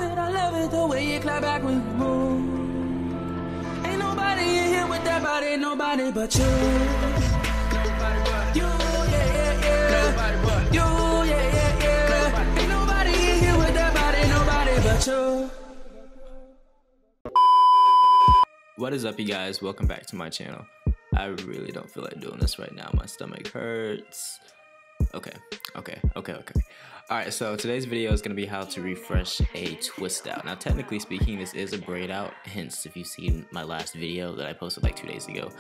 love it the way you clap back when you move. Ain't nobody in here with that body, nobody but you. Nobody but you, yeah. Nobody but you, yeah. Ain't nobody in here with that body, nobody but you. What is up, you guys? Welcome back to my channel. I really don't feel like doing this right now. My stomach hurts. Okay. Alright, so today's video is going to be how to refresh a Twistout. Now, technically speaking, this is a Braidout, hence if you've seen my last video that I posted like 2 days ago.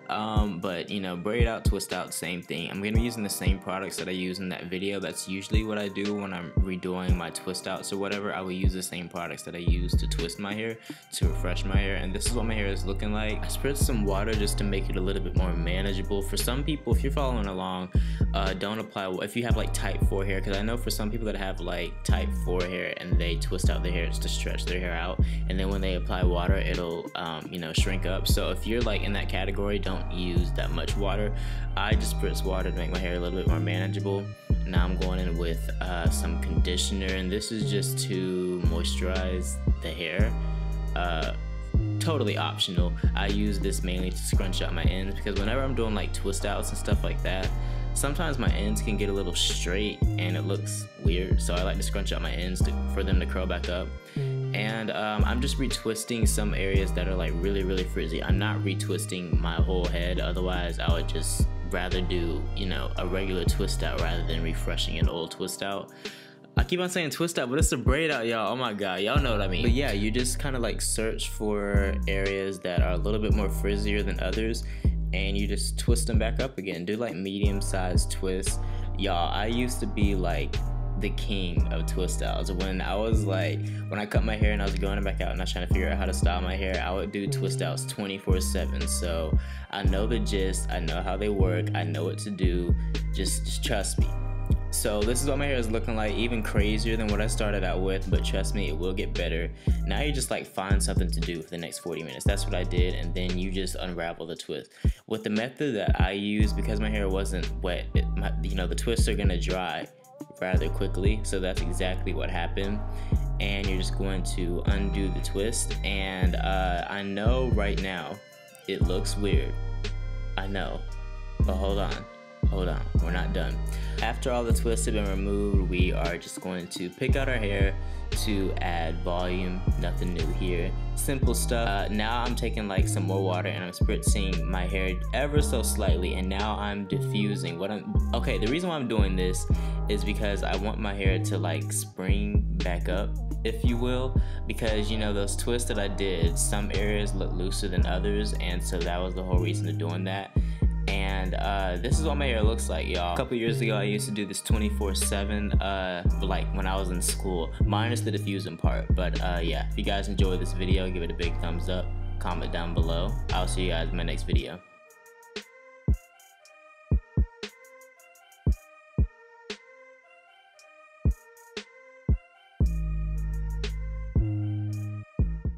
But, you know, Braidout, Twistout, same thing. I'm going to be using the same products that I use in that video. That's usually what I do when I'm redoing my Twistouts or whatever. I will use the same products that I use to twist my hair, to refresh my hair. And this is what my hair is looking like. I spread some water just to make it a little bit more manageable. For some people, if you're following along, don't apply, if you have like type 4 hair, because I know for some people that have like type 4 hair and they twist out their hair to stretch their hair out, and then when they apply water it'll you know, shrink up. So if you're like in that category, don't use that much water. I just spritz water to make my hair a little bit more manageable. Now I'm going in with some conditioner, and this is just to moisturize the hair. Totally optional. I use this mainly to scrunch out my ends, because whenever I'm doing like twist outs and stuff like that, sometimes my ends can get a little straight and it looks weird, so I like to scrunch out my ends for them to curl back up. And I'm just retwisting some areas that are like really frizzy. I'm not retwisting my whole head, otherwise I would just rather do, you know, a regular twist out rather than refreshing an old twist out. I keep on saying twist out, but it's a braid out, y'all. Oh my god, y'all know what I mean. But yeah, you just kind of like search for areas that are a little bit more frizzier than others, and you just twist them back up again. Do like medium-sized twists. Y'all, I used to be like the king of twist outs. When I cut my hair and I was going back out and I was trying to figure out how to style my hair, I would do twist outs 24/7. So I know the gist, I know how they work, I know what to do. Just trust me. So this is what my hair is looking like, even crazier than what I started out with, but trust me, it will get better. Now you just like find something to do for the next 40 minutes. That's what I did, and then you just unravel the twist. With the method that I use, because my hair wasn't wet, you know, the twists are gonna dry rather quickly, so that's exactly what happened. And you're just going to undo the twist, and I know right now it looks weird. I know, but hold on, we're not done. After all the twists have been removed, we are just going to pick out our hair to add volume. Nothing new here, simple stuff. Now I'm taking like some more water and I'm spritzing my hair ever so slightly, and now I'm diffusing okay, the reason why I'm doing this is because I want my hair to like spring back up, if you will, because you know, those twists that I did, some areas look looser than others, and so that was the whole reason of doing that. And this is what my hair looks like, y'all. A couple years ago I used to do this 24/7 like when I was in school, minus the diffusing part. But yeah, if you guys enjoyed this video, give it a big thumbs up, comment down below. I'll see you guys in my next video.